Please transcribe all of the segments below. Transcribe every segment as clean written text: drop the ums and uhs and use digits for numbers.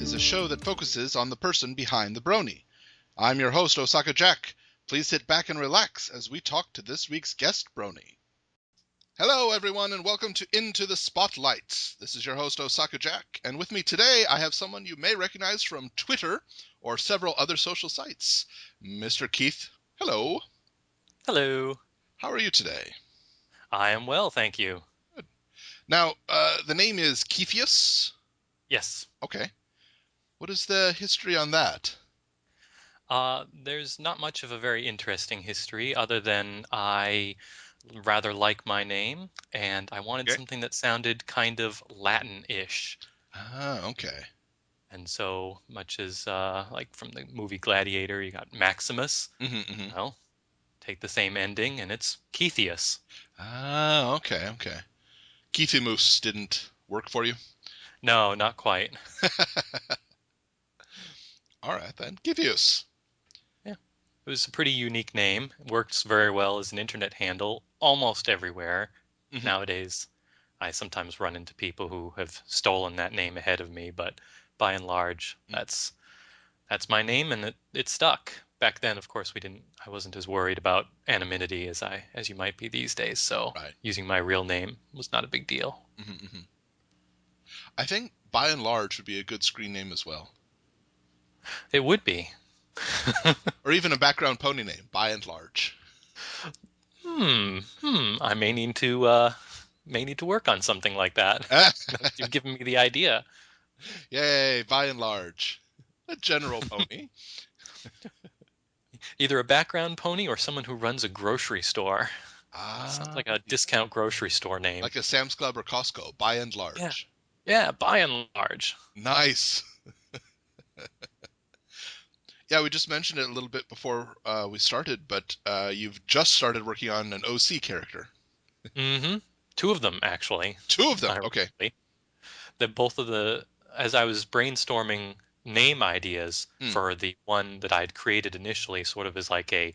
is a show that focuses on the person behind the brony. I'm your host, OsakaJack. Please sit back and relax as we talk to this week's guest brony. Hello, everyone, and welcome to Into the Spotlight. This is your host, OsakaJack, and with me today I have someone you may recognize from Twitter or several other social sites. Mr. Keith, hello. Hello. How are you today? I am well, thank you. Good. Now, the name is Keithius? Yes. Okay. What is the history on that? There's not much of a very interesting history other than I rather like my name, and I wanted Okay. something that sounded kind of Latin-ish. Ah, okay. And so much as like from the movie Gladiator, you got Maximus. Mm-hmm. Well, take the same ending, and it's Keithius. Ah, okay. Keithimus didn't work for you? No, not quite. All right, then. Keithius. Yeah. It was a pretty unique name. It works very well as an internet handle almost everywhere. Mm-hmm. Nowadays, I sometimes run into people who have stolen that name ahead of me, but by and large, that's my name, and it stuck. Back then, of course, I wasn't as worried about anonymity as you might be these days, so Right. using my real name was not a big deal. Mm-hmm. I think by and large would be a good screen name as well. It would be. Or even a background pony name, by and large. I may need to work on something like that. You've given me the idea. Yay, by and large. A general pony. Either a background pony or someone who runs a grocery store. Sounds Ah, like a discount grocery store name. like a Sam's Club or Costco, by and Yeah. large. Yeah, by and large. Nice. Yeah, we just mentioned it a little bit before we started, but you've just started working on an OC character. Mm-hmm. Two of them, actually. Two of them. Okay. Ironically. That both of as I was brainstorming name ideas Hmm. for the one that I'd created initially, sort of as like a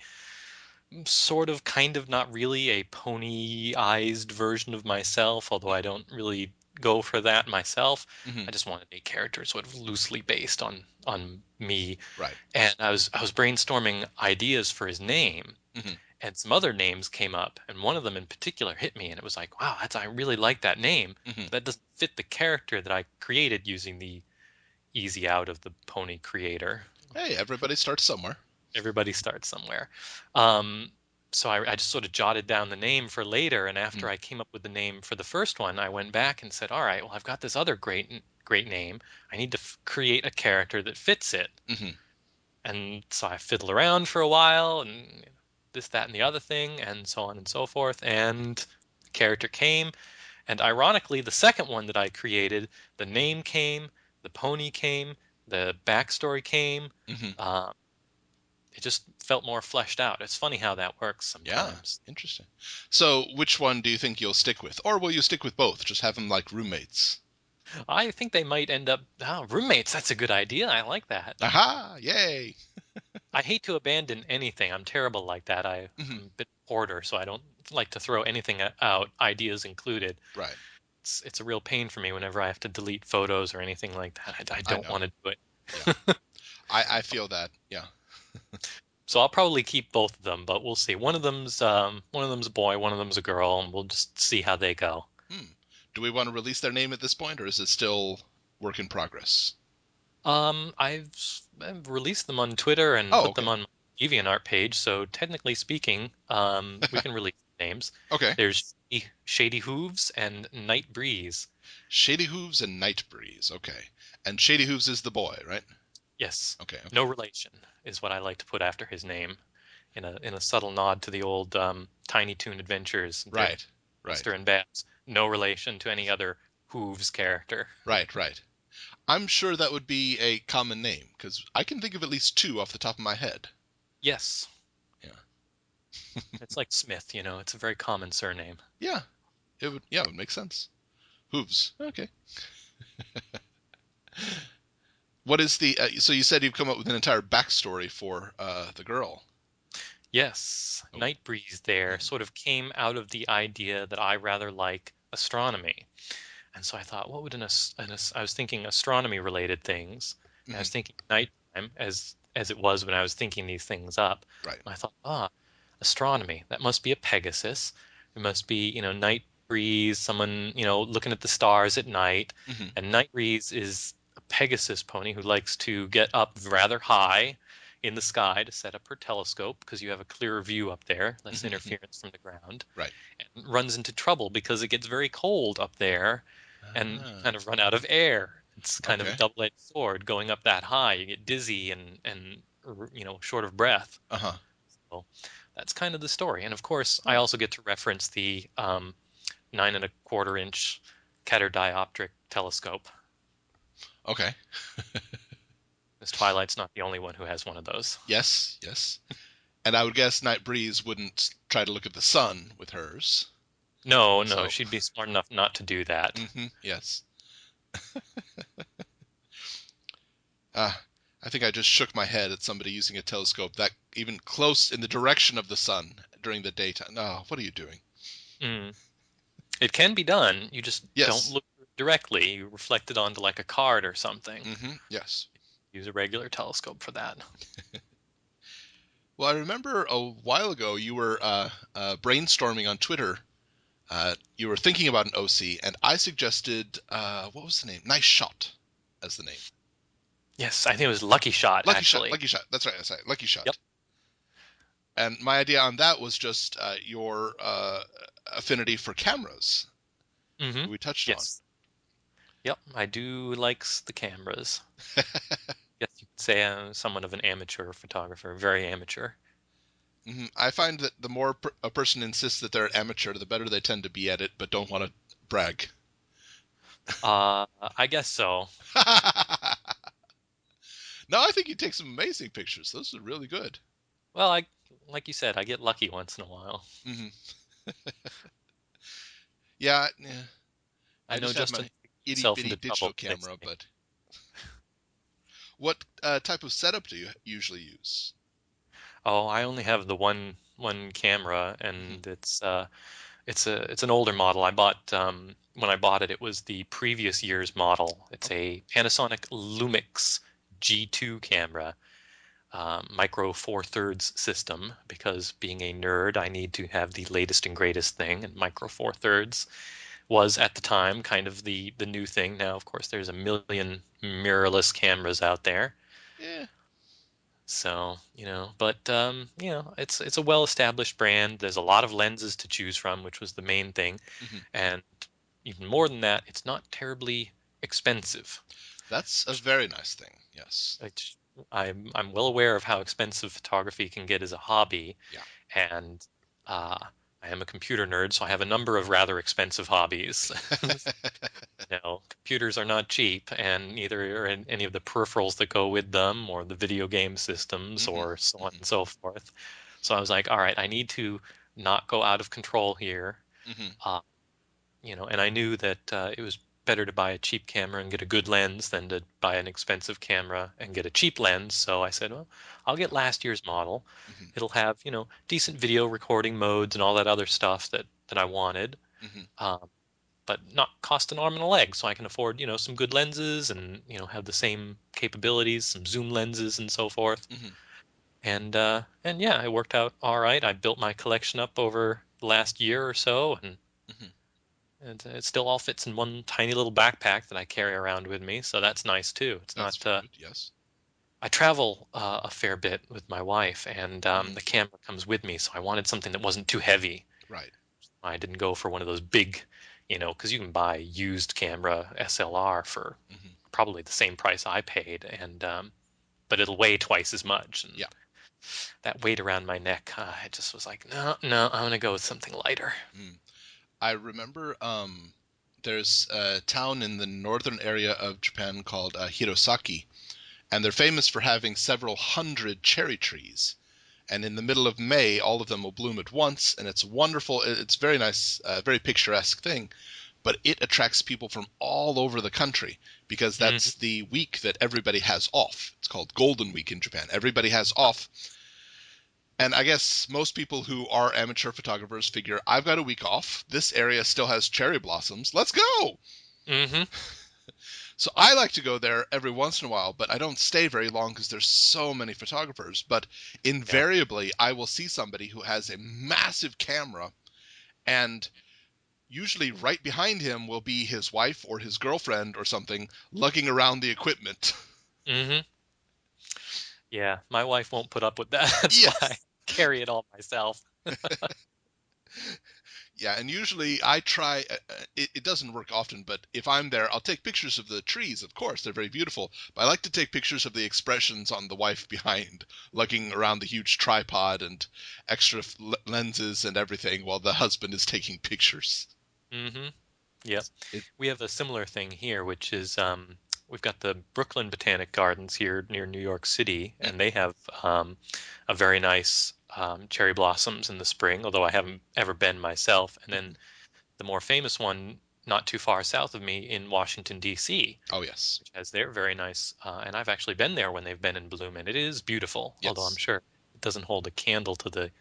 sort of kind of not really a pony-ized version of myself, although I don't really go for that myself. Mm-hmm. I just wanted a character sort of loosely based on me. Right. And I was brainstorming ideas for his name, Mm-hmm. and some other names came up, and one of them in particular hit me, and it was like, wow, I really like that name, Mm-hmm. but that doesn't fit the character that I created using the easy out of the pony creator. Hey, everybody starts somewhere. Everybody starts somewhere. Um, so I just sort of jotted down the name for later, and Mm-hmm. after I came up with the name for the first one, I went back and said, all right, well, I've got this other great name. I need to create a character that fits it. Mm-hmm. And so I fiddled around for a while, and this, that, and the other thing, and so on and so forth. And the character came, and ironically, the second one that I created, the name came, the pony came, the backstory came. Mm-hmm. Uh, it just felt more fleshed out. It's funny how that works Yeah, sometimes. interesting. So, which one do you think you'll stick with? Or will you stick with both? Just have them like roommates? I think they might end up roommates. That's a good idea. I like that. Aha! Yay! I hate to abandon anything. I'm terrible like that. Mm-hmm. I'm a bit hoarder, so I don't like to throw anything out, ideas included. Right. It's a real pain for me whenever I have to delete photos or anything like that. I I don't know. want to do Yeah. it. I feel that. Yeah. So I'll probably keep both of them, but we'll see. One of them's a boy, one of them's a girl, and we'll just see how they go. Hmm. Do we want to release their name at this point, or is it still work in progress? I've released them on Twitter and Oh, put them okay. on my DeviantArt page, so technically speaking, we can release names. Okay. There's Shady Hooves and Night Breeze. Shady Hooves and Night Breeze. Okay. And Shady Hooves is the boy, right? Yes, Okay. no Okay. relation is what I like to put after his name, in a subtle nod to the old Tiny Toon Adventures. They're Right. Right. Buster and Babs. No relation to any other Hooves character. Right. I'm sure that would be a common name because I can think of at least two off the top of my head. Yes, Yeah. it's like Smith. It's a very common surname. Yeah. It would. Yeah, it would make sense. Hooves. Okay. What is the? So you said you've come up with an entire backstory for the girl. Yes, Oh. Night Breeze there Mm-hmm. sort of came out of the idea that I rather like astronomy. And so I thought, what would I was thinking astronomy related things. And I Hmm. was thinking nighttime as it was when I was thinking these things up. Right. And I thought, astronomy. That must be a Pegasus. It must be, night breeze, someone, looking at the stars at night. Hmm. And night breeze is a Pegasus pony who likes to get up rather high in the sky to set up her telescope because you have a clearer view up there, less Hmm. interference from the ground, Right. and runs into trouble because it gets very cold up there and you Ah, kind of run out of air. It's kind of a okay. double-edged sword going up that high. You get dizzy and short of breath. Uh-huh. So that's kind of the story. And of course, I Oh, also get to reference the 9.25-inch catadioptric telescope. okay. Miss Twilight's not the only one who has one of those. Yes, yes. And I would guess Night Breeze wouldn't try to look at the sun with hers. No, no, So, she'd be smart enough not to do that. yes. Uh, I think I just shook my head at somebody using a telescope that even close in the direction of the sun during the daytime. No, what are you doing? Mm. It can be done. You just don't Yes. look directly. You reflect it onto like a card or something. Yes. Use a regular telescope for that. Well, I remember a while ago you were brainstorming on Twitter. You were thinking about an OC, and I suggested, what was the name? Nice Shot as the name. Yes, I think it was Lucky Shot, Lucky Shot, actually. Lucky Shot. That's right, that's right. Lucky Yep. Shot. And my idea on that was just your affinity for cameras Mm-hmm. we touched on. Yes. Yep. I do likes the cameras. Yes, you could say I'm somewhat of an amateur photographer, very amateur. I find that the more a person insists that they're an amateur, the better they tend to be at it, but don't want to brag. I guess so. No, I think you take some amazing pictures. Those are really good. Well, like you said, I get lucky once in a while. Hmm. Yeah, yeah, I I know just have just my enough to get itty yourself bitty into trouble, digital as they camera, say. but what type of setup do you usually use? Oh, I only have the one camera, Hmm. and it's an older model. I bought when I bought it, it was the previous year's model. It's Okay. a Panasonic Lumix G2 camera, micro four thirds system. Because being a nerd, I need to have the latest and greatest thing, and micro four thirds was at the time kind of the new thing. Now, of course, there's a million mirrorless cameras out there. Yeah. So, but it's a well-established brand. There's a lot of lenses to choose from, which was the main thing. Hmm. And even more than that, it's not terribly expensive. That's a very nice thing. Yes. Which I'm well aware of how expensive photography can get as a hobby, Yeah. and uh, I am a computer nerd, so I have a number of rather expensive hobbies. Computers are not cheap, and neither are any of the peripherals that go with them, or the video game systems, Hmm. or so on Hmm. and so forth. So I was like, all right, I need to not go out of control here. Hmm. Uh, and I knew that it was better to buy a cheap camera and get a good lens than to buy an expensive camera and get a cheap lens. So I said, well, I'll get last year's model. Hmm. It'll have, decent video recording modes and all that other stuff that I wanted. Hmm. Um, but not cost an arm and a leg, so I can afford, some good lenses and, have the same capabilities, some zoom lenses and so forth. Hmm. And yeah, it worked out all right. I built my collection up over the last year or so, and Hmm. it still all fits in one tiny little backpack that I carry around with me, so that's nice too. It's That's not. very good. Yes. I travel a fair bit with my wife, and Hmm. the camera comes with me, so I wanted something that wasn't too heavy. Right. I didn't go for one of those big, because you can buy used camera SLR for Hmm. probably the same price I paid, and but it'll weigh twice as much, and Yeah. that weight around my neck, I just was like, no, no, I'm gonna go with something lighter. Mm. I remember there's a town in the northern area of Japan called Hirosaki, and they're famous for having several hundred cherry trees. And in the middle of May, all of them will bloom at once, and it's wonderful. It's very nice, very picturesque thing. But it attracts people from all over the country because Hmm. that's the week that everybody has off. It's called Golden Week in Japan. Everybody has off. And I guess most people who are amateur photographers figure I've got a week off. This area still has cherry blossoms. Let's go. Mm-hmm. So I like to go there every once in a while, but I don't stay very long because there's so many photographers. But Yeah. invariably, I will see somebody who has a massive camera, and usually right behind him will be his wife or his girlfriend or something lugging around the equipment. Mm-hmm. Yeah. My wife won't put up with that. That's why I Yes. carry it all myself. Yeah, and usually I try. It doesn't work often, but if I'm there, I'll take pictures of the trees. Of course, they're very beautiful. But I like to take pictures of the expressions on the wife behind, lugging around the huge tripod and extra lenses and everything, while the husband is taking pictures. Mm-hmm. Yep. It, We have a similar thing here, which is we've got the Brooklyn Botanic Gardens here near New York City, mm, and they have a very nice cherry blossoms in the spring, although I haven't ever been myself. And then the more famous one, not too far south of me in Washington, D.C., oh yes, which has their very nice, and I've actually been there when they've been in bloom, and it is beautiful, although I'm yes. sure it doesn't hold a candle to the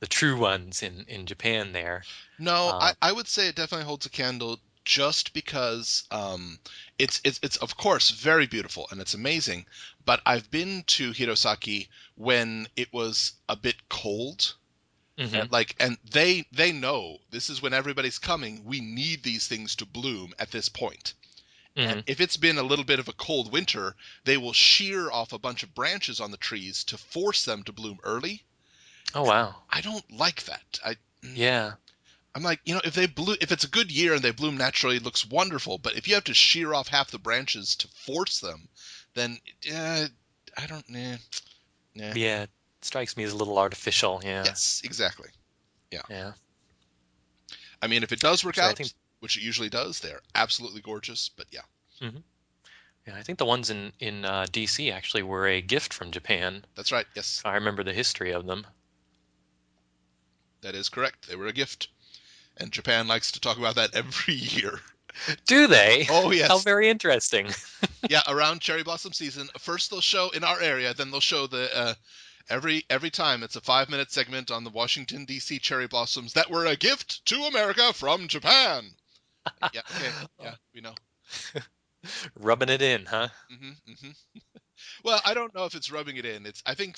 true ones in Japan there. No, Um, I would say it definitely holds a candle just because it's of course very beautiful and it's amazing, but I've been to Hirosaki when it was a bit cold. mhm, And they know this is when everybody's coming. We need these things to bloom at this point. And mhm. if it's been a little bit of a cold winter, they will shear off a bunch of branches on the trees to force them to bloom early. Oh And wow. I don't like that. Yeah. I'm like, if they bloom, if it's a good year and they bloom naturally, it looks wonderful. But if you have to shear off half the branches to force them, then I don't. Nah. Yeah, it strikes me as a little artificial. Yeah, Yes, exactly. Yeah. yeah. I mean, if it does work Actually, I out, think, which it usually does, they're absolutely gorgeous. But yeah, hmm yeah, I think the ones in DC actually were a gift from Japan, that's right. Yes, if I remember the history of them. that is correct. They were a gift, and Japan likes to talk about that every year. Do they? Oh How yes, very interesting. yeah. Around cherry blossom season, first they'll show in our area, then they'll show the every time it's a 5 minute segment on the Washington D.C. cherry blossoms that were a gift to America from Japan. Yeah, okay, yeah, we know. Rubbing it in, huh? Hmm. Well, I don't know if it's rubbing it in. I think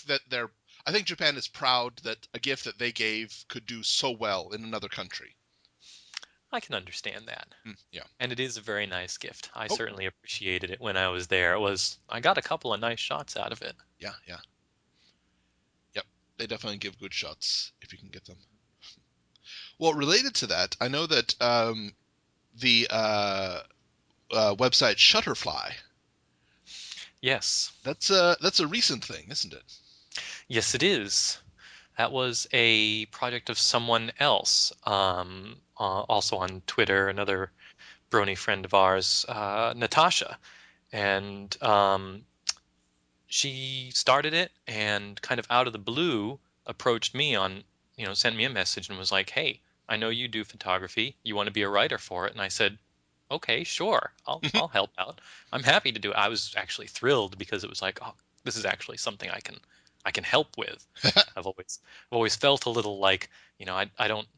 Japan is proud that a gift that they gave could do so well in another country. I can understand that. Yeah. And it is a very nice gift. I Oh, certainly appreciated it when I was there. I got a couple of nice shots out of it. yeah, yeah. Yep. They definitely give good shots if you can get them. Well, related to that, I know that the website Shutterfly. Yes. That's a recent thing, isn't it? Yes, it is. That was a project of someone else, also on Twitter, another brony friend of ours, Natasha. And she started it and kind of out of the blue approached me sent me a message and was like, "Hey, I know you do photography. You want to be a writer for it?" And I said, "Okay, sure. I'll help out. I'm happy to do it." I was actually thrilled because it was like, "Oh, this is actually something I can help with." I've always felt a little like, I don't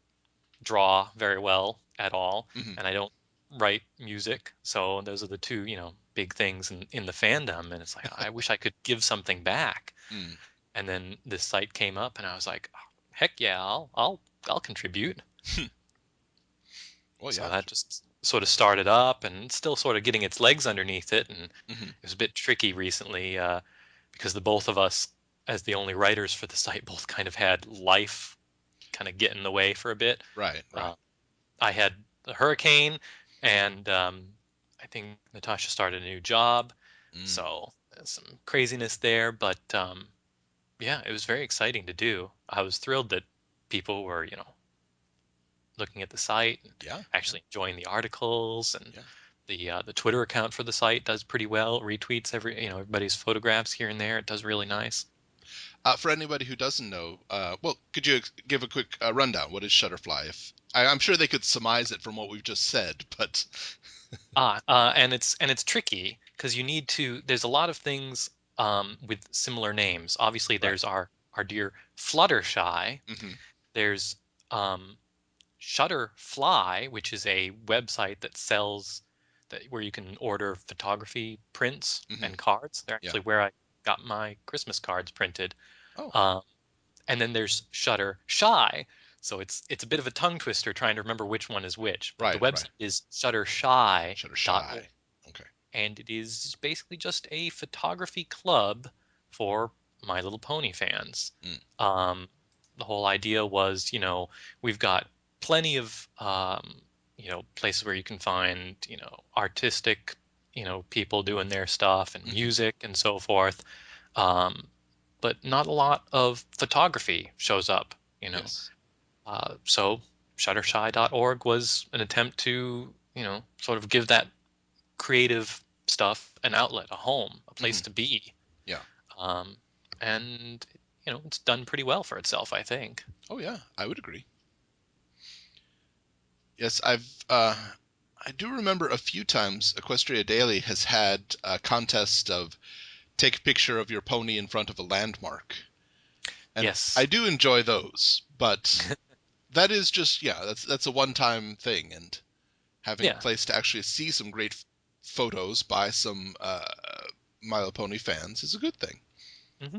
draw very well at all, Hmm. and I don't write music. So those are the two, big things in the fandom. And it's like, I wish I could give something back. Mm. And then this site came up, and I was like, "Oh, heck yeah, I'll contribute." Well, So yeah. that just sort of started up, and it's still sort of getting its legs underneath it. And it Hmm. was a bit tricky recently because the both of us, as the only writers for the site, both kind of had life kind of get in the way for a bit. Right, right. Uh, I had the hurricane, and I think Natasha started a new job, Mm. so there's some craziness there. But yeah, it was very exciting to do. I was thrilled that people were, looking at the site and Yeah, yeah, actually enjoying the articles, and yeah. the Twitter account for the site does pretty well. Retweets everybody's photographs here and there. It does really nice. For anybody who doesn't know, well, could you give a quick rundown? What is Shutterfly? If I'm sure they could surmise it from what we've just said, but And it's tricky because you need to. There's a lot of things with similar names. Obviously, right. there's our dear Fluttershy. Hmm. There's um, Shutterfly, which is a website that sells where you can order photography prints Hmm. and cards. They're Yeah. actually where I got my Christmas cards printed. Oh, Um, and then there's Shutter Shy. So it's a bit of a tongue twister trying to remember which one is which. But the right, website right. is shuttershy.org, Shuttershy. Okay. and it is basically just a photography club for My Little Pony fans. Mm. Um, the whole idea was, we've got plenty of, places where you can find, artistic, people doing their stuff and Hmm. music and so forth. Um, but not a lot of photography shows up, Yes. So shuttershy.org was an attempt to, sort of give that creative stuff an outlet, a home, a place Hmm. to be. Yeah. Um, and it's done pretty well for itself, I think. Oh, yeah. I would agree. Yes, I do remember a few times Equestria Daily has had a contest of take a picture of your pony in front of a landmark. And I Yes. do enjoy those, but that is just, yeah, that's a one-time thing, and having a Yeah. place to actually see some great photos by some My Little Pony fans is a good thing. Hmm.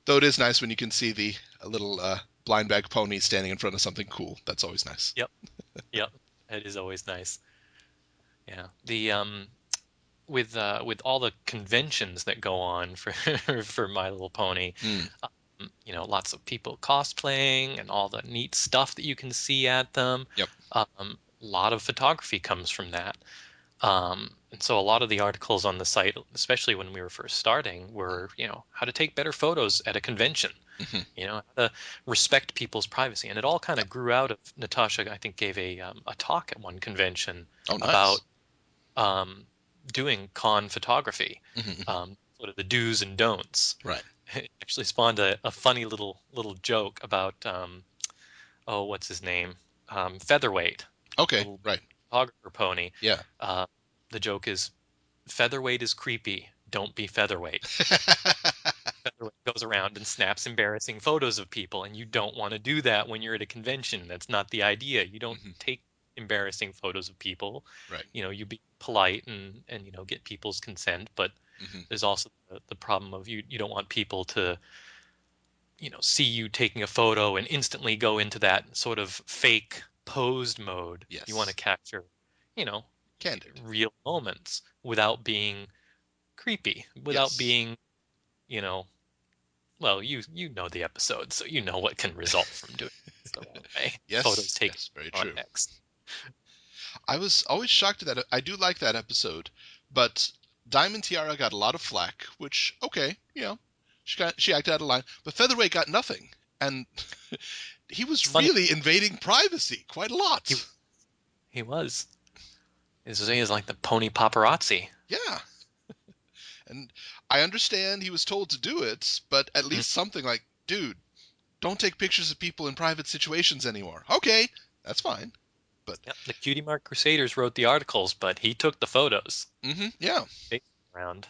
Though it is nice when you can see the a little blind bag pony standing in front of something cool. That's always nice. Yep. Yep. It is always nice. Yeah. The with all the conventions that go on for for My Little Pony, Mm, lots of people cosplaying and all the neat stuff that you can see at them. yep. A lot of photography comes from that. And so a lot of the articles on the site, especially when we were first starting, were, how to take better photos at a convention, Hmm. how to respect people's privacy. And it all kind Yeah. of grew out of Natasha, I think, gave a talk at one convention Oh, about nice. um, doing con photography, Hmm. sort of the do's and don'ts. Right. It actually spawned a funny little joke about, oh, what's his name? Featherweight, Okay. little Right. photographer pony. Yeah. Uh, the joke is featherweight is creepy. Don't be featherweight. Featherweight goes around and snaps embarrassing photos of people, and you don't want to do that when you're at a convention. That's not the idea. You don't Hmm. take embarrassing photos of people. Right. You be polite and get people's consent, but Hmm. there's also the problem of you don't want people to see you taking a photo and instantly go into that sort of fake posed mode. You want to Yes. capture, you know, Candid. real moments without being creepy, without Yes. being, you know, well, you know the episode, so you know what can result from doing things the wrong way. Photos Yes. taken Yes. Very in true. context. I was always shocked at that. I do like that episode, but Diamond Tiara got a lot of flack, which okay, she acted out of line, but Featherweight got nothing, and he was It's funny. really invading privacy quite a He lot. he was. He is like the pony paparazzi. Yeah, and I understand he was told to do it, but at Mm. least something like, dude, don't take pictures of people in private situations anymore. Okay, that's fine, but Yep. The Cutie Mark Crusaders wrote the articles, but he took the photos. yeah. Around.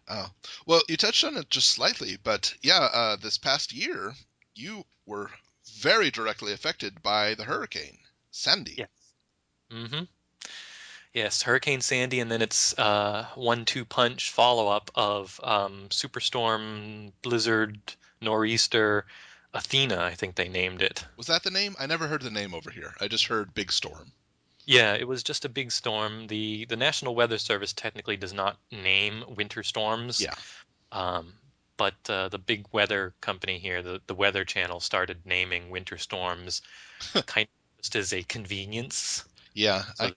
Oh, well, you touched on it just slightly, but yeah, this past year, you were very directly affected by the hurricane, Sandy. Yes. Hmm. Yes, Hurricane Sandy, and then it's 1-2 punch follow up of Superstorm, Blizzard, Nor'easter, Athena, I think they named it. Was that the name? I never heard the name over here. I just heard Big Storm. Yeah, it was just a big storm. The National Weather Service technically does not name winter storms, Yeah. um, but the big weather company here, the Weather Channel, started naming winter storms kind of just as a convenience. Yeah. So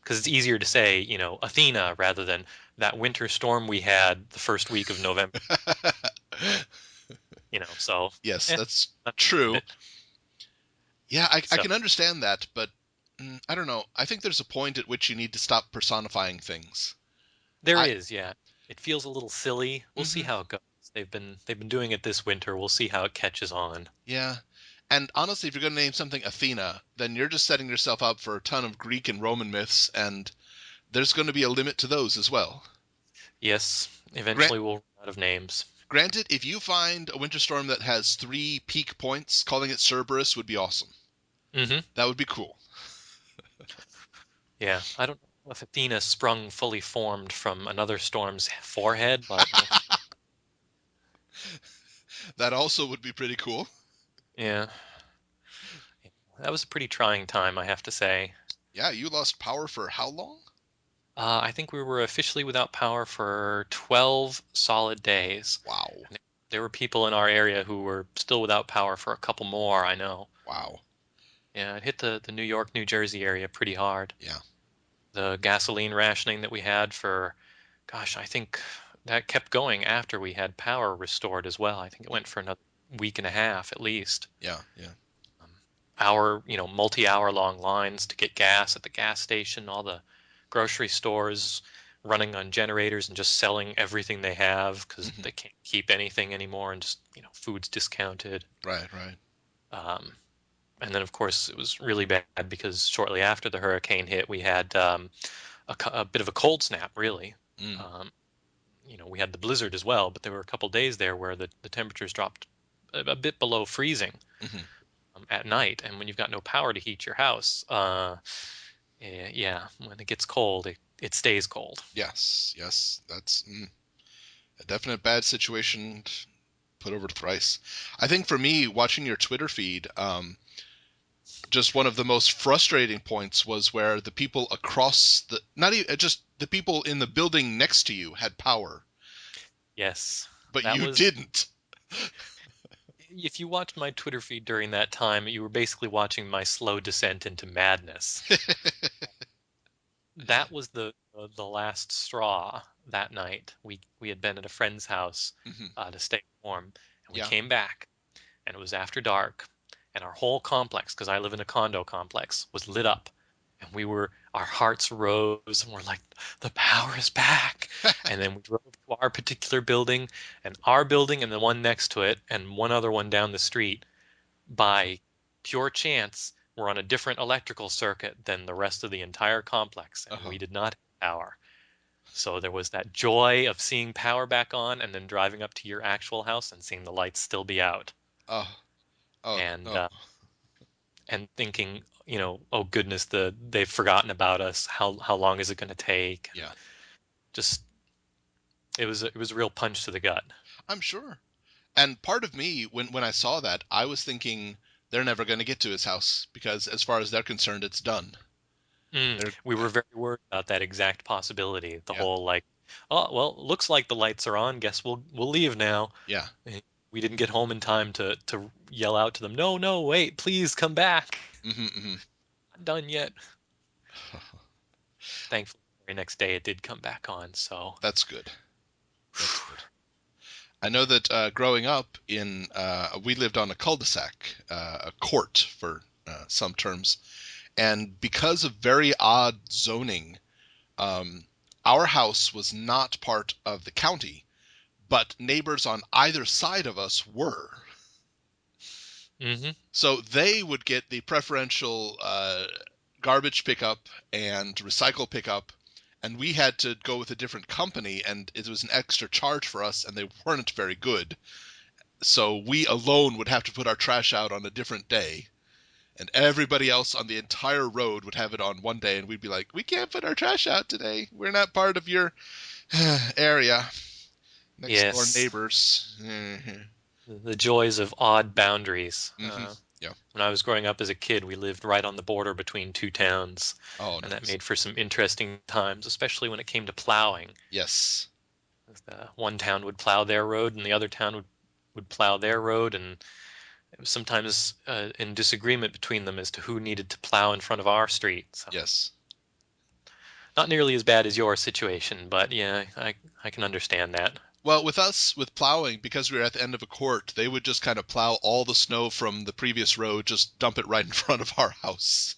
because it's easier to say, Athena rather than that winter storm we had the first week of November, so Yes, eh, that's not of true. it. Yeah, I So can understand that, but I don't know. I think there's a point at which you need to stop personifying things. there I. is, yeah. It feels a little silly. We'll see Hmm. how it goes. They've been doing it this winter. We'll see how it catches on. Yeah. And honestly, if you're going to name something Athena, then you're just setting yourself up for a ton of Greek and Roman myths, and there's going to be a limit to those as well. Yes, Grant, eventually we'll run out of names. granted, if you find a winter storm that has 3 peak points, calling it Cerberus would be awesome. Hmm. That would be cool. Yeah, I don't know if Athena sprung fully formed from another storm's forehead, but That also would be pretty cool. yeah, that was a pretty trying time, I have to say. Yeah, you lost power for how long? I think we were officially without power for 12 solid days. Wow. And there were people in our area who were still without power for a couple more, I know. Wow. Yeah, it hit the New York, New Jersey area pretty hard. Yeah. The gasoline rationing that we had for, gosh, I think that kept going after we had power restored as well. I think it Mm. went for another week and a half at least. Yeah. Yeah. Um, multi-hour long lines to get gas at the gas station, all the grocery stores running on generators and just selling everything they have because Hmm. they can't keep anything anymore and just, food's discounted. Right. Right. Um, and then, of course, it was really bad because shortly after the hurricane hit, we had a bit of a cold snap, really. Mm. Um, we had the blizzard as well, but there were a couple days there where the temperatures dropped a bit below freezing Hmm. at night. And when you've got no power to heat your house, yeah, when it gets cold, it stays cold. Yes. Yes. That's a definite bad situation. Put over thrice. I think for me, watching your Twitter feed, just one of the most frustrating points was where the people across the not even just the people in the building next to you had power, Yes, but that you was. didn't. If you watched my Twitter feed during that time, you were basically watching my slow descent into madness. That was the last straw that night. We had been at a friend's house Hmm. to stay warm, and we Yeah. came back, and it was after dark, and our whole complex, because I live in a condo complex, was lit up, and our hearts rose, and we're like, the power is back. And then we drove to our particular building, and the one next to it, and one other one down the street. By pure chance, were on a different electrical circuit than the rest of the entire complex, and Uh-huh. we did not have power. So there was that joy of seeing power back on and then driving up to your actual house and seeing the lights still be out. Oh. Oh. And Oh. thinking, oh goodness, they've forgotten about us. How long is it going to take? And Yeah. just it was a real punch to the gut. I'm sure. And part of me, when I saw that, I was thinking they're never going to get to his house because, as far as they're concerned, it's done. They're We were very worried about that exact possibility. The yeah. whole like, oh well, looks like the lights are on. Guess we'll leave now. Yeah. Eh, We didn't get home in time to yell out to them, no, no, wait, please come back. Hmm. Hmm. Not done yet. Thankfully, the very next day it did come back on. So, That's good. That's good. I know that growing up we lived on a cul-de-sac, a court for some terms, and because of very odd zoning, um, our house was not part of the county, but neighbors on either side of us were. hmm So they would get the preferential garbage pickup and recycle pickup, and we had to go with a different company, and it was an extra charge for us, and they weren't very good. So we alone would have to put our trash out on a different day, and everybody else on the entire road would have it on one day, and we'd be like, we can't put our trash out today. We're not part of your area. Next door yes, neighbors. Hmm. the joys of odd boundaries. Yeah. When I was growing up as a kid, we lived right on the border between two towns, Oh, and that nice. made for some interesting times, especially when it came to plowing. Yes. One town would plow their road, and the other town would plow their road, and it was sometimes in disagreement between them as to who needed to plow in front of our street. So Yes. not nearly as bad as your situation, but yeah, I can understand that. Well, with us, with plowing, because we were at the end of a court, they would just kind of plow all the snow from the previous road, just dump it right in front of our house.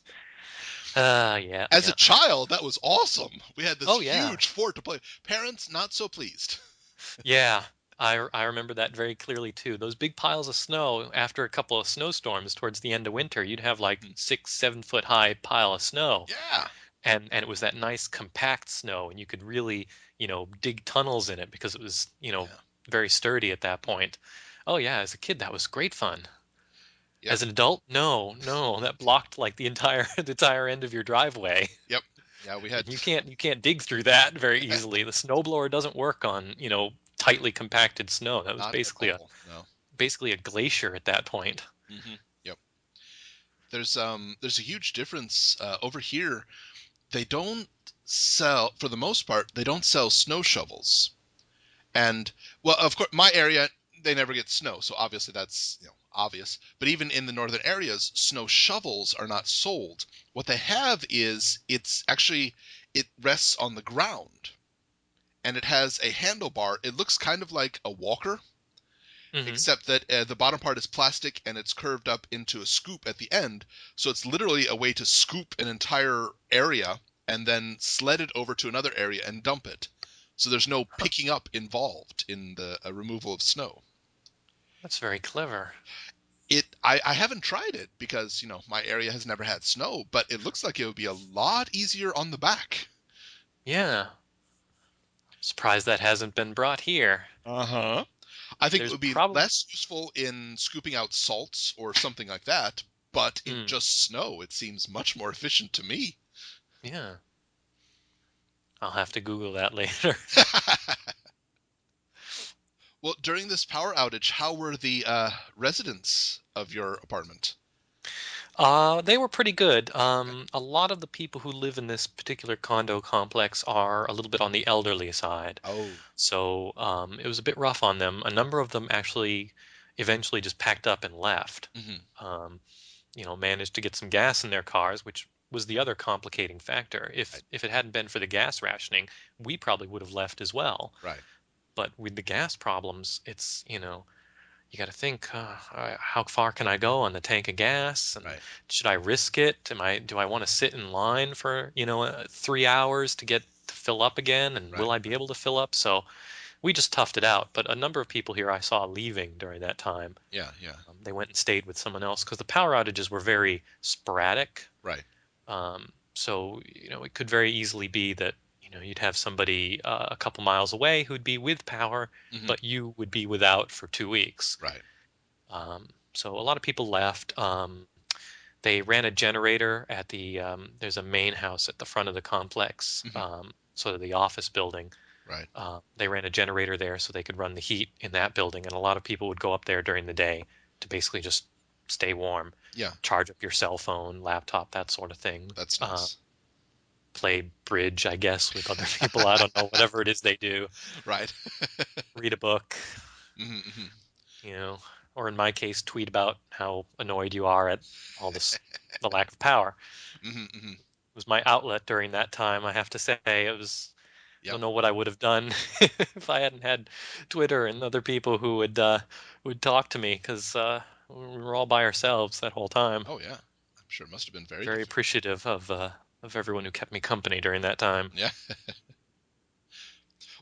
Yeah, As a yeah. child, that was awesome. We had this Oh yeah, huge fort to play. Parents, not so pleased. yeah. I remember that very clearly too. Those big piles of snow after a couple of snowstorms towards the end of winter, you'd have like Mhm. 6, 7 foot high pile of snow, Yeah. and it was that nice compact snow, and you could really dig tunnels in it because it was Yeah. very sturdy at that point. Oh yeah, as a kid that was great fun. Yeah. As an adult, no, that blocked like the entire the entire end of your driveway. Yep. Yeah, we had. And you can't dig through that very easily. The snowblower doesn't work on, tightly compacted snow. That was Not at all. No. basically a glacier at that point. Yep. There's a huge difference over here. They don't sell, for the most part, they don't sell snow shovels. And well, of course, my area, they never get snow, so obviously that's, obvious. But even in the northern areas, snow shovels are not sold. What they have is it rests on the ground and it has a handlebar. It looks kind of like a walker, Hmm. except that the bottom part is plastic and it's curved up into a scoop at the end. So it's literally a way to scoop an entire area and then sled it over to another area and dump it. So there's no picking up involved in the removal of snow. That's very clever. I haven't tried it because my area has never had snow, but it looks like it would be a lot easier on the back. Yeah. Surprised that hasn't been brought here. Uh-huh. I think it There's would be probably. less useful in scooping out salts or something like that, but in Hmm. just snow, it seems much more efficient to me. Yeah. I'll have to Google that later. Well, during this power outage, how were the residents of your apartment? They were pretty good. A lot of the people who live in this particular condo complex are a little bit on the elderly side. Oh. So it was a bit rough on them. A number of them actually eventually just packed up and left. Hmm. Um, Managed to get some gas in their cars, which was the other complicating factor. If Right. if it hadn't been for the gas rationing, we probably would have left as well. Right. But with the gas problems, it's, you got to think, how far can I go on the tank of gas, and Right. should I risk it? Do I want to sit in line for 3 hours to get to fill up again, and Right. will I be Right. able to fill up? So we just toughed it out. But a number of people here I saw leaving during that time. Yeah. Yeah. They went and stayed with someone else because the power outages were very sporadic. Right. So it could very easily be that you'd have somebody a couple miles away who'd be with power, Hmm. but you would be without for 2 weeks. Right. So a lot of people left. They ran a generator at there's a main house at the front of the complex, Hmm. sort of the office building. Right. They ran a generator there so they could run the heat in that building, and a lot of people would go up there during the day to basically just stay warm, Yeah. charge up your cell phone, laptop, that sort of thing. That's nice. Play bridge, I guess, with other people. I don't know, whatever it is they do. Right. Read a book, Hmm. Hmm. you know, or in my case, tweet about how annoyed you are at all this, the lack of power. Hmm. Hmm. It was my outlet during that time. I have to say, I Yep. don't know what I would have done if I hadn't had Twitter and other people who would talk to me, because we were all by ourselves that whole time. Oh yeah. I'm sure it must have been very Very difficult. appreciative of everyone who kept me company during that time. Yeah.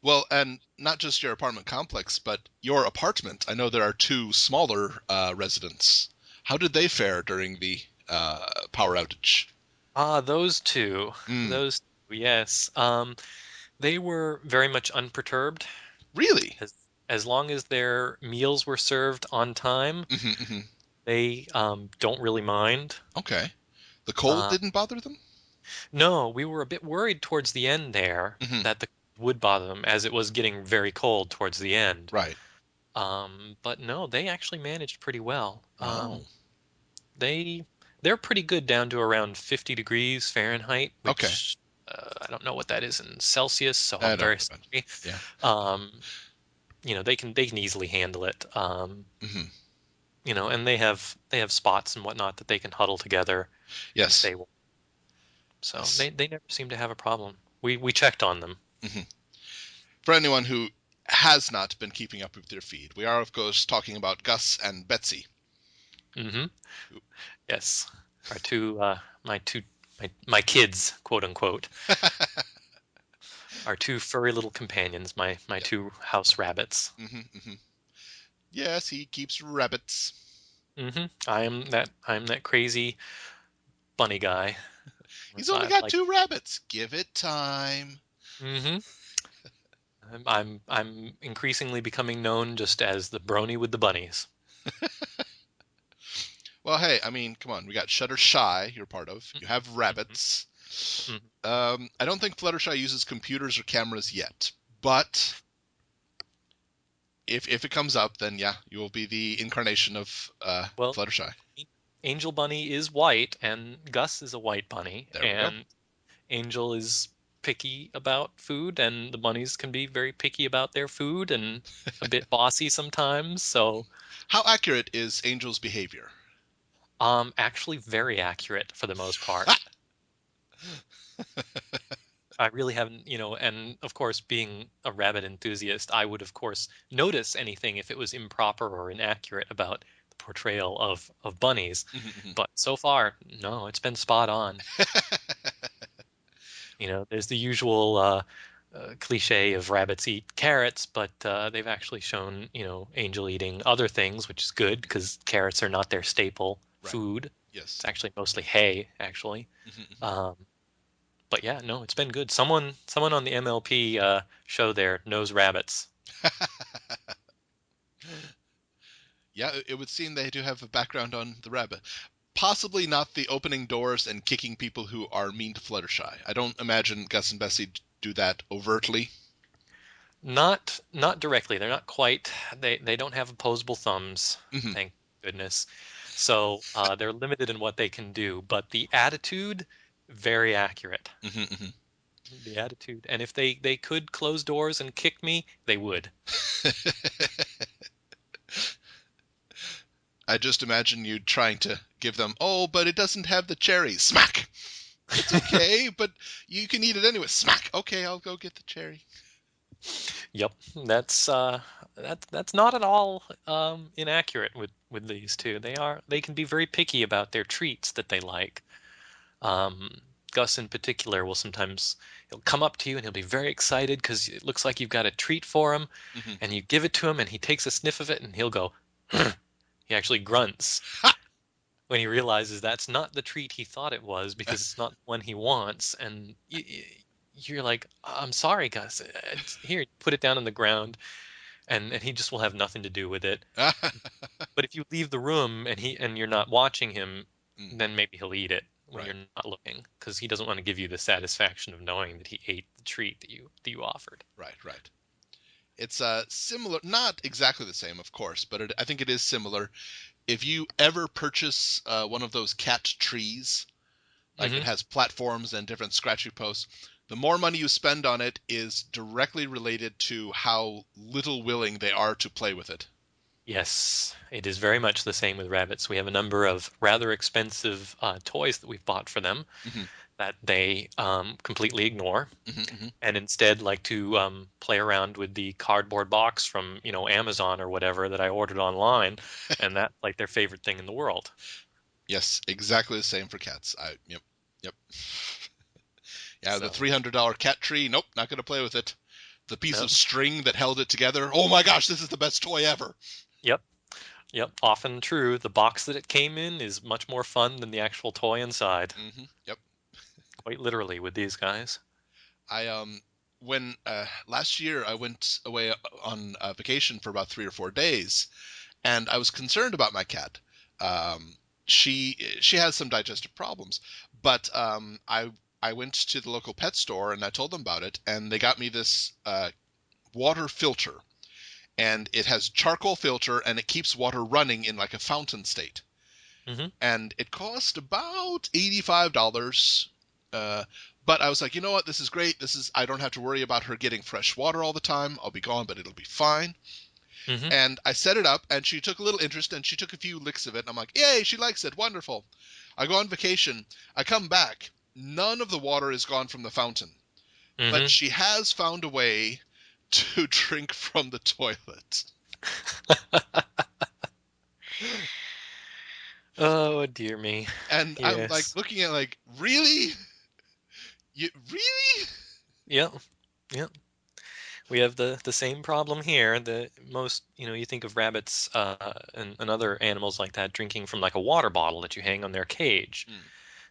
Well, and not just your apartment complex, but your apartment. I know there are two smaller residents. How did they fare during the power outage? Those two, Mm, those two, yes. They were very much unperturbed. really? As long as their meals were served on time, Hmm. Hmm. they don't really mind. Okay. The cold Uh, didn't bother them? no, we were a bit worried towards the end there Hmm. that the would bother them, as it was getting very cold towards the end. Right. But no, they actually managed pretty well. Oh. They they're pretty good down to around 50 degrees Fahrenheit, Okay. which I don't know what that is in Celsius, so I I'm don't very worry about it. sorry. Yeah. Um, they can easily handle it. Hmm. And they have spots and whatnot that they can huddle together and Yes. stay warm. So Yes. they never seem to have a problem. We checked on them. Hmm. For anyone who has not been keeping up with your feed, we are, of course, talking about Gus and Betsy. Hmm. Yes, our my kids, quote unquote, our two furry little companions, my Yep. two house rabbits. Hmm. Hmm. Yes, he keeps rabbits. I am that crazy bunny guy. He's only I got like. two rabbits. Give it time. Hmm. I'm increasingly becoming known just as the brony with the bunnies. Well, hey, I mean, come on. We got Shuttershy, you're part of. You have Mhm, rabbits. mhm. I don't think Fluttershy uses computers or cameras yet, but if it comes up, then yeah, you will be the incarnation of Well, Fluttershy. Angel Bunny is white, and Gus is a white bunny, There we go. and Angel is picky about food, and the bunnies can be very picky about their food and a bit bossy sometimes. So, How accurate is Angel's behavior? actually very accurate for the most part. I really haven't, and of course, being a rabbit enthusiast, I would, of course, notice anything if it was improper or inaccurate about the portrayal of bunnies. But so far, no, it's been spot on. There's the usual cliche of rabbits eat carrots, but they've actually shown, Angel eating other things, which is good because carrots are not their staple Right. food. Yes. It's actually mostly hay, actually. Mhm, Um, but yeah, no, it's been good. Someone on the MLP show there knows rabbits. mhm. Yeah, it would seem they do have a background on the rabbit. Possibly not the opening doors and kicking people who are mean to Fluttershy. I don't imagine Gus and Bessie do that overtly. Not directly. They're not quite. They don't have opposable thumbs, Hmm. thank goodness. So they're limited in what they can do. But the attitude, very accurate. Hmm. Hmm. The attitude. And if they could close doors and kick me, they would. I just imagine you trying to give them, oh, but it doesn't have the cherry. Smack! It's okay, but you can eat it anyway. Smack! Okay, I'll go get the cherry. Yep, that's not at all inaccurate with these two. They can be very picky about their treats that they like. Um, Gus in particular will sometimes he'll come up to you and he'll be very excited because it looks like you've got a treat for him, Hmm. and you give it to him and he takes a sniff of it and he'll go. He actually grunts Ha! when he realizes that's not the treat he thought it was because it's not the one he wants, and you're like, I'm sorry, Gus. Here, put it down on the ground, and he just will have nothing to do with it. But if you leave the room and you're not watching him, Mm, then maybe he'll eat it when right, you're not looking because he doesn't want to give you the satisfaction of knowing that he ate the treat that you offered. right. It's similar, not exactly the same, of course, but I think it is similar. If you ever purchase one of those cat trees, like it Hmm. has platforms and different scratchy posts, the more money you spend on it is directly related to how little willing they are to play with it. Yes, it is very much the same with rabbits. We have a number of rather expensive toys that we've bought for them Hmm. that they completely ignore Hmm. Hmm. and instead like to play around with the cardboard box from Amazon or whatever that I ordered online, and that's like their favorite thing in the world. Yes, exactly the same for cats. Yep. Yeah, the So, $300 cat tree. Nope, not gonna play with it. The piece yep, of string that held it together. Oh my gosh, this is the best toy ever. yep, yep. Often true. The box that it came in is much more fun than the actual toy inside. Yep. Quite literally with these guys. I when last year I went away on vacation for about 3 or 4 days, and I was concerned about my cat. Um, she has some digestive problems, but I went to the local pet store and I told them about it, and they got me this water filter, and it has charcoal filter and it keeps water running in like a fountain state, Hmm. and it cost about $85. Uh, but I was like, you know what? This is great. I don't have to worry about her getting fresh water all the time. I'll be gone, but it'll be fine. Hmm. And I set it up, and she took a little interest, and she took a few licks of it. And I'm like, yay, she likes it. Wonderful. I go on vacation. I come back. None of the water is gone from the fountain, but Hmm. she has found a way to drink from the toilet. Oh dear me. And I'm like Yes. looking at like, really? You really? Yep. Yep. We have the same problem here. The most, you think of rabbits and other animals like that drinking from like a water bottle that you hang on their cage. Hmm.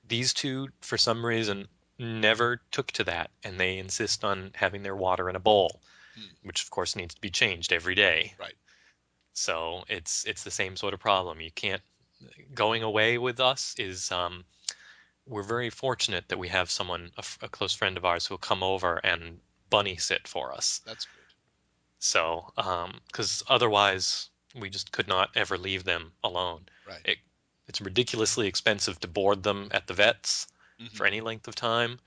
These two, for some reason, never took to that, and they insist on having their water in a bowl, Hmm. which of course needs to be changed every day. Right. So it's the same sort of problem. You can't. going away with us is we're very fortunate that we have someone, a close friend of ours, who will come over and bunny sit for us. That's good. So, because otherwise we just could not ever leave them alone. Right. It, it's ridiculously expensive to board them at the vets Hmm. for any length of time.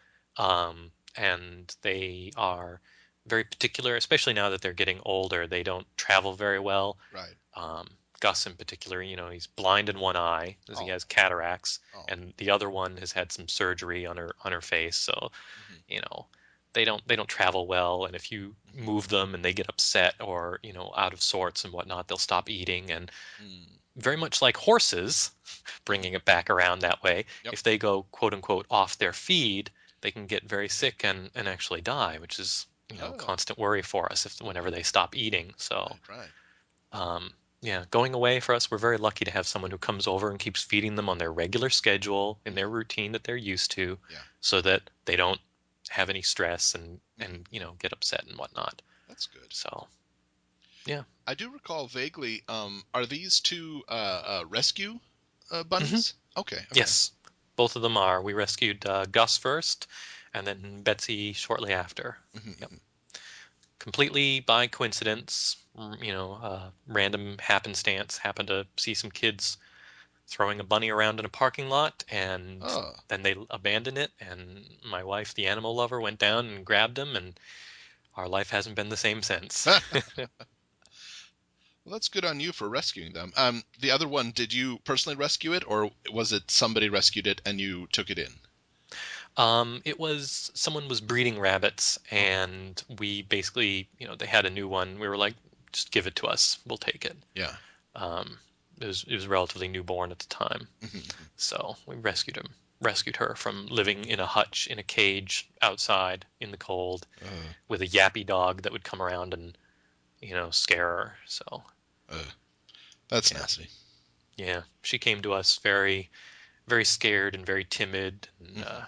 And they are very particular, especially now that they're getting older. They don't travel very well. Right. Um, Gus in particular, he's blind in one eye as he Oh. has cataracts, Oh. and the other one has had some surgery on her face. So, Hmm. you know, they don't travel well, and if you Hmm. move them and they get upset or out of sorts and whatnot, they'll stop eating. And Mm. very much like horses, Hmm. bringing it back around that way, Yep. if they go quote unquote off their feed, they can get very sick and actually die, which is Oh. constant worry for us if whenever they stop eating. So Right. Right. um, yeah, going away for us, we're very lucky to have someone who comes over and keeps feeding them on their regular schedule in their Hmm. routine that they're used to, Yeah. so that they don't have any stress and Hmm. get upset and whatnot. That's good. So yeah. I do recall vaguely. Are these two rescue Hmm. bunnies? Okay. Okay. Yes, both of them are. We rescued Gus first, and then Betsy shortly after. Hmm. Yep, Hmm. completely by coincidence. Random happenstance. Happened to see some kids throwing a bunny around in a parking lot, and Oh. then they abandoned it, and my wife, the animal lover, went down and grabbed him, and our life hasn't been the same since. Well, that's good on you for rescuing them. The other one, did you personally rescue it, or was it somebody rescued it and you took it in? It was someone was breeding rabbits, Oh. and we basically, they had a new one. We were like, just give it to us, we'll take it. Yeah. Um, it was relatively newborn at the time, Hmm. so we rescued her from living in a hutch in a cage outside in the cold Uh, with a yappy dog that would come around and scare her. So uh, that's yeah, nasty. yeah, she came to us very, very scared and very timid, and Hmm.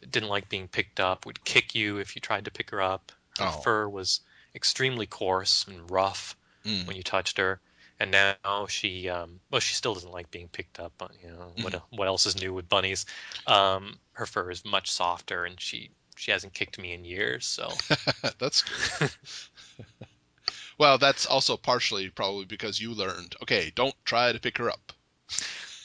didn't like being picked up. Would kick you if you tried to pick her up. Her Oh. fur was extremely coarse and rough Mm. when you touched her. And now she still doesn't like being picked up. But Hmm. what else is new with bunnies? Her fur is much softer, and she hasn't kicked me in years. So That's good. Well, that's also partially probably because you learned, okay, don't try to pick her up.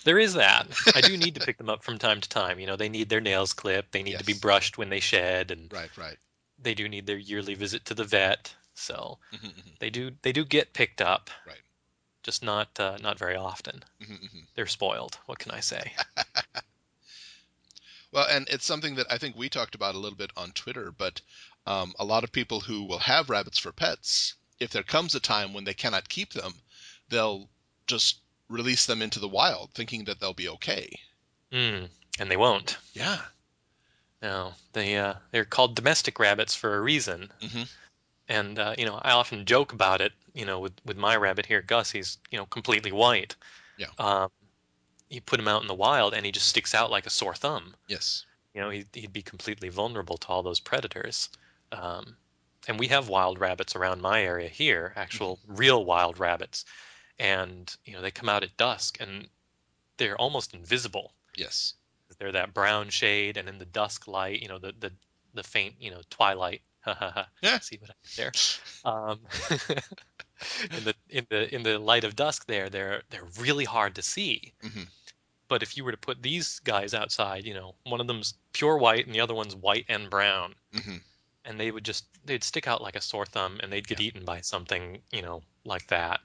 there is that. I do need to pick them up from time to time. They need their nails clipped. They need to be Yes. brushed when they shed, and Right, right. they do need their yearly visit to the vet. So Hmm. Hmm. they do get picked up, Right. just not very often. Hmm. Hmm. They're spoiled. What can I say? Well, and it's something that I think we talked about a little bit on Twitter, but a lot of people who will have rabbits for pets, if there comes a time when they cannot keep them, they'll just release them into the wild, thinking that they'll be okay. And they won't. Yeah. No, they're called domestic rabbits for a reason. Hmm. And I often joke about it. With my rabbit here, Gus, he's completely white. Yeah. Um, you put him out in the wild, and he just sticks out like a sore thumb. Yes. He'd be completely vulnerable to all those predators. Um, and we have wild rabbits around my area here, Hmm. actual real wild rabbits, and they come out at dusk, and they're almost invisible. Yes. They're that brown shade, and in the dusk light, the faint, twilight. Yeah. See what I did there? Um, in the light of dusk, they're really hard to see. Hmm. But if you were to put these guys outside, one of them's pure white and the other one's white and brown, Hmm. and they'd stick out like a sore thumb, and they'd get Yeah. eaten by something, like that.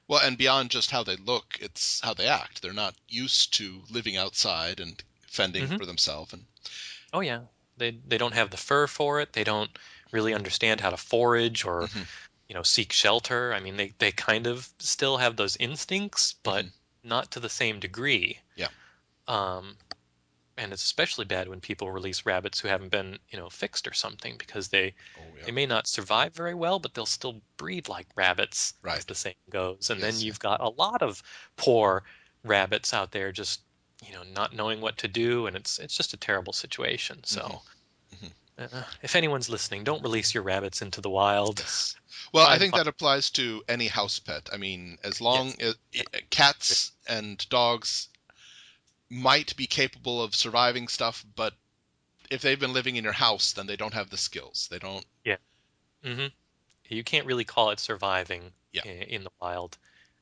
Well, and beyond just how they look, it's how they act. They're not used to living outside and fending Hmm. for themselves. And Oh yeah, they don't have the fur for it. They don't really understand how to forage or hmm. seek shelter. I mean, they kind of still have those instincts, but Hmm. not to the same degree. Yeah. Um, and it's especially bad when people release rabbits who haven't been, fixed or something, because they Oh, yeah. they may not survive very well, but they'll still breed like rabbits, as Right. the saying goes. And then Yes. Yeah. you've got a lot of poor rabbits out there just, not knowing what to do, and it's just a terrible situation. Hmm. So, Hmm. If anyone's listening, don't release your rabbits into the wild. Yes. Well, I Try and think find. that applies to any house pet. I mean, as long Yes. as Yeah. cats and dogs might be capable of surviving stuff, but if they've been living in your house, then they don't have the skills. They don't. Yeah. Hmm. You can't really call it surviving Yeah. in the wild.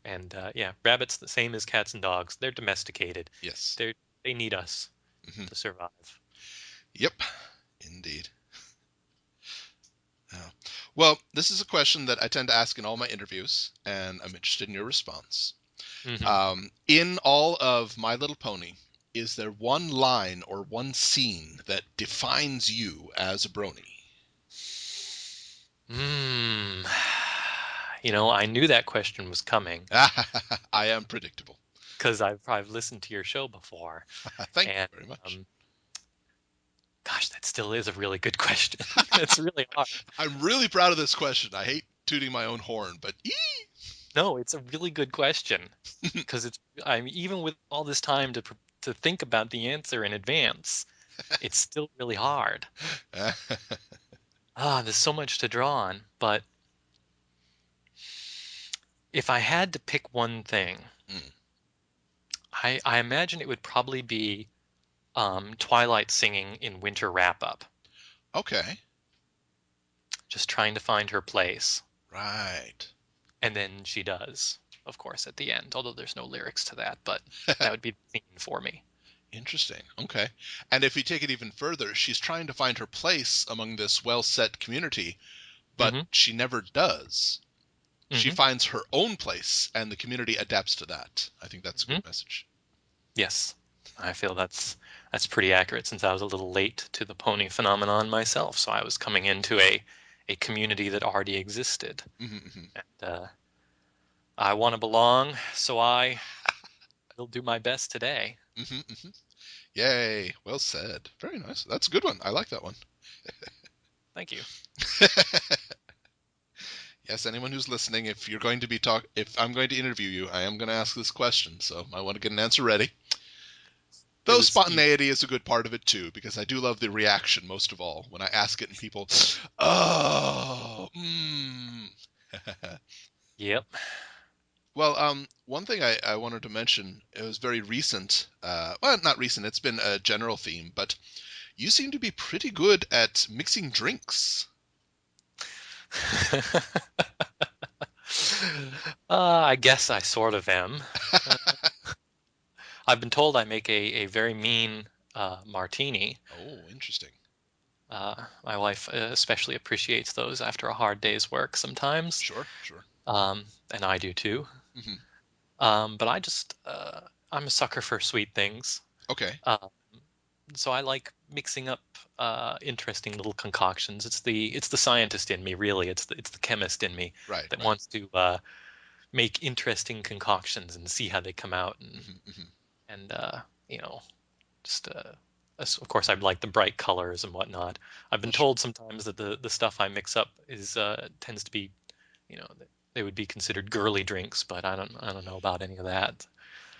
And yeah, rabbits, the same as cats and dogs, they're domesticated. Yes. They need us Hmm. to survive. Yep. Indeed. Yeah. Well, this is a question that I tend to ask in all my interviews, and I'm interested in your response. Hmm. In all of My Little Pony, is there one line or one scene that defines you as a brony? Hmm. I knew that question was coming I am predictable. because I've listened to your show before, Thank you and very much. um, gosh, that still is a really good question. It's really hard. I'm really proud of this question. I hate tooting my own horn, but No, it's a really good question because I'm even with all this time to think about the answer in advance, it's still really hard. There's so much to draw on, but if I had to pick one thing, Mm, I imagine it would probably be Twilight singing in Winter Wrap Up, okay, just trying to find her place. right. And then she does, of course, at the end, although there's no lyrics to that, but that would be the theme for me. Interesting. Okay. And if you take it even further, she's trying to find her place among this well set community, but Hmm. she never does. She Hmm. finds her own place, and the community adapts to that. I think that's a Hmm. good message. Yes, I feel that's pretty accurate since I was a little late to the pony phenomenon myself. So I was coming into a community that already existed, Hmm. and I want to belong, so I will do my best today. Hmm. Hmm. Yay. Well said. Very nice. That's a good one. I like that one. Thank you. Yes, anyone who's listening, if I'm going to interview you, I am going to ask this question, so I want to get an answer ready. It Though was you. spontaneity is a good part of it too, because I do love the reaction most of all when I ask it and people, oh, Yep. Well, one thing I wanted to mention, it was very recent. Well, not recent, it's been a general theme, but you seem to be pretty good at mixing drinks. I guess I sort of am. Uh, I've been told I make a very mean martini. Oh, interesting. My wife especially appreciates those after a hard day's work sometimes, Sure, sure. and I do too. Hmm. But I'm a sucker for sweet things. Okay, Uh, so I like mixing up interesting little concoctions. It's the scientist in me, really. It's the chemist in me right, that right. wants to make interesting concoctions and see how they come out, Hmm. Hmm. and you know, just of course I like the bright colors and whatnot. I've been Well, sure. told sometimes that the stuff I mix up is tends to be, they would be considered girly drinks, but I don't know about any of that.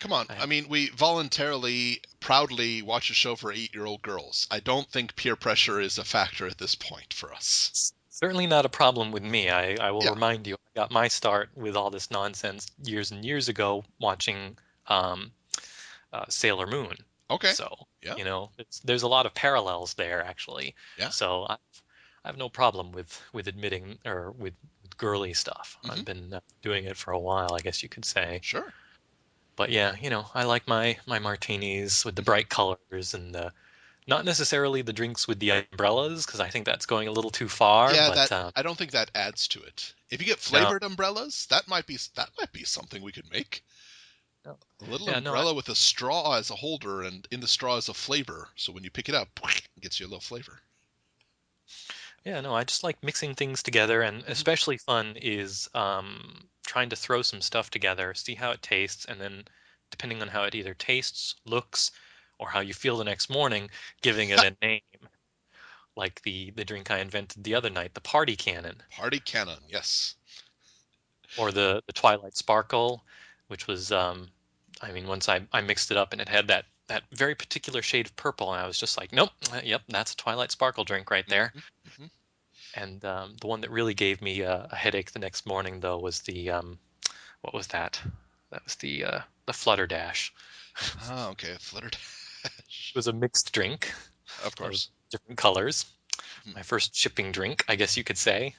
Come on. I I mean, we voluntarily, proudly watch a show for 8-year-old girls. I don't think peer pressure is a factor at this point for us. Certainly not a problem with me. I will Yeah. remind you, I got my start with all this nonsense years and years ago watching um, Sailor Moon. Okay. So, Yeah. there's a lot of parallels there actually. Yeah. So I have no problem with admitting or with girly stuff. Hmm. I've been doing it for a while, I guess you could say. Sure. But yeah, I like my martinis with the Hmm. bright colors and not necessarily the drinks with the umbrellas because I think that's going a little too far. Yeah, But that I don't think that adds to it. If you get no, flavored umbrellas, that might be something we could make. no, A little yeah, no, umbrella with a straw as a holder, and in the straw is a flavor. So when you pick it up, it gets you a little flavor. yeah, no. I just like mixing things together, and Hmm. especially fun is trying to throw some stuff together, see how it tastes, and then depending on how it either tastes, looks, or how you feel the next morning, giving it a name. Like the drink I invented the other night, the party cannon, Party cannon, yes. or the Twilight Sparkle, which was I mean once I mixed it up and it had that that very particular shade of purple, and I was just like, nope, yep, that's a Twilight Sparkle drink right there. Hmm. And the one that really gave me a headache the next morning, though, was the what was that? That was the Flutter Dash. Ah, okay, fluttered. It was a mixed drink Of of course. different colors. Mhm. My first shipping drink, I guess you could say.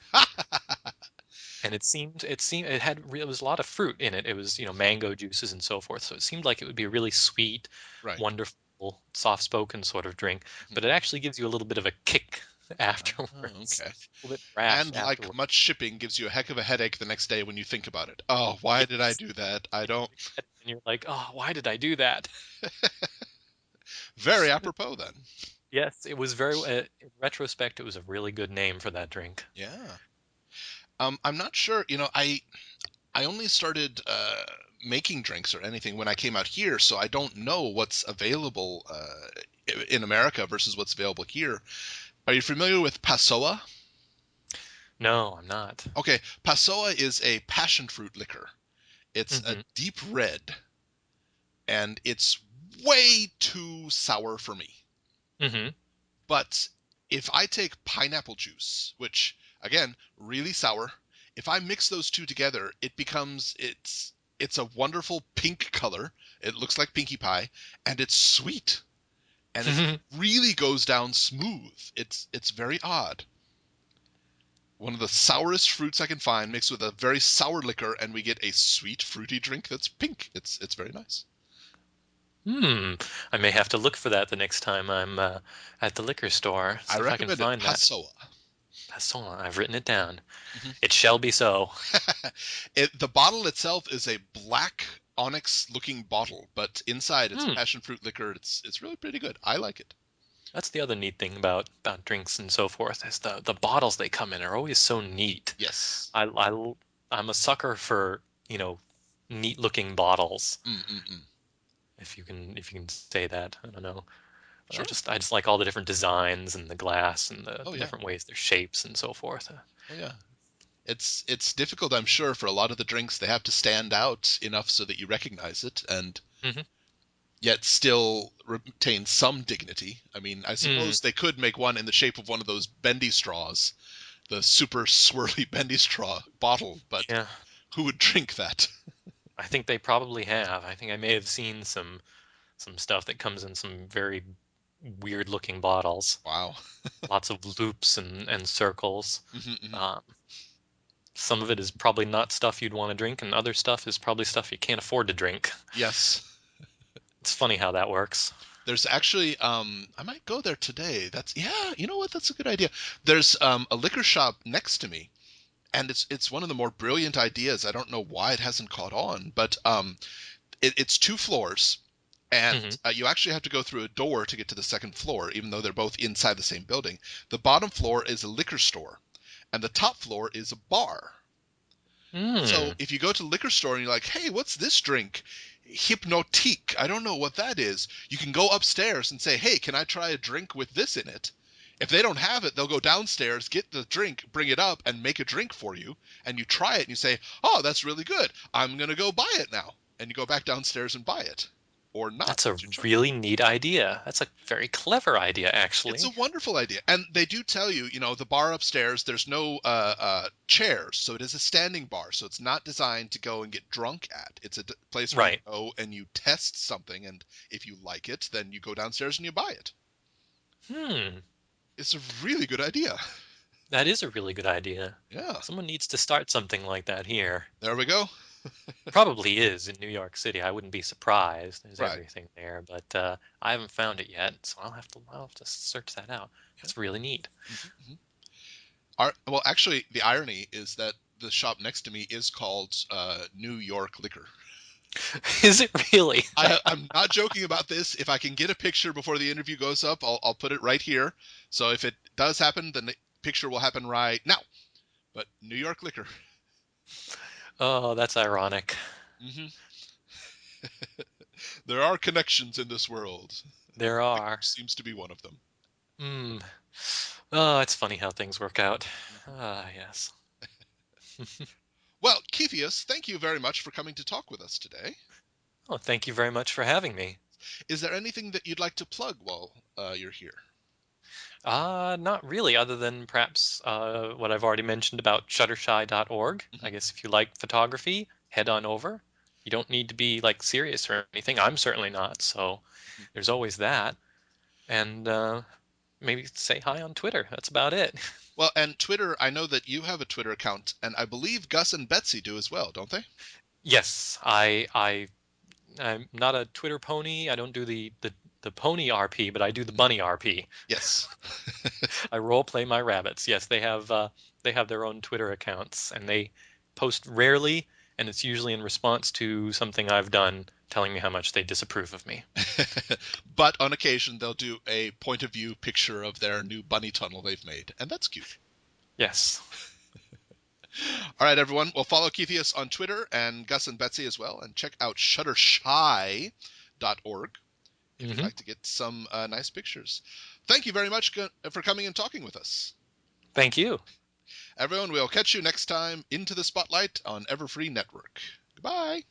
And it was a lot of fruit in it. It was, mango juices and so forth. So it seemed like it would be a really sweet, Right. wonderful, soft-spoken sort of drink. Mhm. But it actually gives you a little bit of a kick afterwards, Ah, okay. a little bit rash And like afterwards. much shipping gives you a heck of a headache the next day when you think about it. Oh, why did I Yes. do that? I don't. And you're like, oh, why did I do that? Very apropos then. Yes, it was in retrospect, it was a really good name for that drink. Yeah. I'm not sure. I only started making drinks or anything when I came out here, so I don't know what's available in America versus what's available here. Are you familiar with Passoa? No, I'm not. Okay, Passoa is a passion fruit liquor. It's a Hmm. deep red, and it's way too sour for me. Hmm. But if I take pineapple juice, which again, really sour, if I mix those two together, it's a wonderful pink color. It looks like Pinkie Pie, and it's sweet, and it really goes down smooth. It's very odd. One of the sourest fruits I can find mixed with a very sour liquor, and we get a sweet, fruity drink that's pink. It's very nice. Hmm. I may have to look for that the next time I'm at the liquor store. I See if I can recommend it. find that. Passoa. That's so long. I've written it down. Mhm. It shall be so. The bottle itself is a black onyx-looking bottle, but inside it's a Hmm. passion fruit liquor. It's really pretty good. I like it. That's the other neat thing about drinks and so forth is the bottles they come in are always so neat. Yes. I'm a sucker for, neat looking bottles. Mm-mm-mm. If you can say that. I don't know. Sure. I just like all the different designs and the glass and the, Oh the yeah. different ways their shapes and so forth. Oh yeah. It's difficult, I'm sure, for a lot of the drinks. They have to stand out enough so that you recognize it, and Hmm. yet still retain some dignity. I mean, I Mm, suppose they could make one in the shape of one of those bendy straws, the super swirly bendy straw bottle, but yeah. who would drink that? I think they probably have. I think I may have seen some stuff that comes in some very weird looking bottles. Wow. Lots of loops and circles. Hmm. Hmm. Um, some of it is probably not stuff you'd want to drink, and other stuff is probably stuff you can't afford to drink. Yes. It's funny how that works. There's actually I might go there today. That's yeah, you know what? That's a good idea. There's a liquor shop next to me, and it's one of the more brilliant ideas. I don't know why it hasn't caught on, but it's two floors, and Hmm. you actually have to go through a door to get to the second floor, even though they're both inside the same building. The bottom floor is a liquor store, and the top floor is a bar. So Mm. if you go to the liquor store and you're like, hey, what's this drink? Hypnotique. I don't know what that is. You can go upstairs and say, hey, can I try a drink with this in it? If they don't have it, they'll go downstairs, get the drink, bring it up, and make a drink for you. And you try it and you say, oh, that's really good. I'm going to go buy it now. And you go back downstairs and buy it. Or not. That's a It's your choice. really neat idea. That's a very clever idea, It's a actually. wonderful idea. And they do tell you, the bar upstairs, there's no chairs, so it is a standing bar. So it's not designed to go and get drunk at. It's a place where you Right. go and you test something, and if you like it, then you go downstairs and you buy it. Hmm. It's a really good idea. That is a really good idea. Yeah, Someone needs to start something like that here. there we go. Probably is in New York City. I wouldn't be surprised. There's Right. everything there, but I haven't found it yet, so I'll have to search that out. Yeah. That's really neat. Hmm. Well, actually, the irony is that the shop next to me is called New York Liquor. Is it really? I'm not joking about this. If I can get a picture before the interview goes up, I'll put it right here. So if it does happen, then the picture will happen right now. But New York Liquor. Oh, that's ironic. Hmm. There are connections in this world. There Liquor are. seems to be one of them. Hmm. Oh, it's funny how things work out. Mhm. Ah, yes. Well, Keithius, thank you very much for coming to talk with us today. Oh, thank you very much for having me. Is there anything that you'd like to plug while you're here? Not really, other than perhaps what I've already mentioned about shuttershy.org. I guess if you like photography, head on over. You don't need to be like serious or anything. I'm certainly not, so there's always that. And maybe say hi on Twitter. That's about it. Well, and Twitter, I know that you have a Twitter account, and I believe Gus and Betsy do as well, don't they? Yes, I'm not a Twitter pony. I don't do the pony RP, but I do the bunny RP. Yes. I role play my rabbits. Yes, they have their own Twitter accounts, and they post rarely, and it's usually in response to something I've done telling me how much they disapprove of me. But on occasion, they'll do a point of view picture of their new bunny tunnel they've made, and that's cute. Yes. All right, everyone. Well, follow Keithius on Twitter and Gus and Betsy as well, and check out shuttershy.org if you'd Hmm. like to get some nice pictures. Thank you very much for coming and talking with us. Thank you. Everyone, we'll catch you next time into the Spotlight on Everfree Network. Goodbye.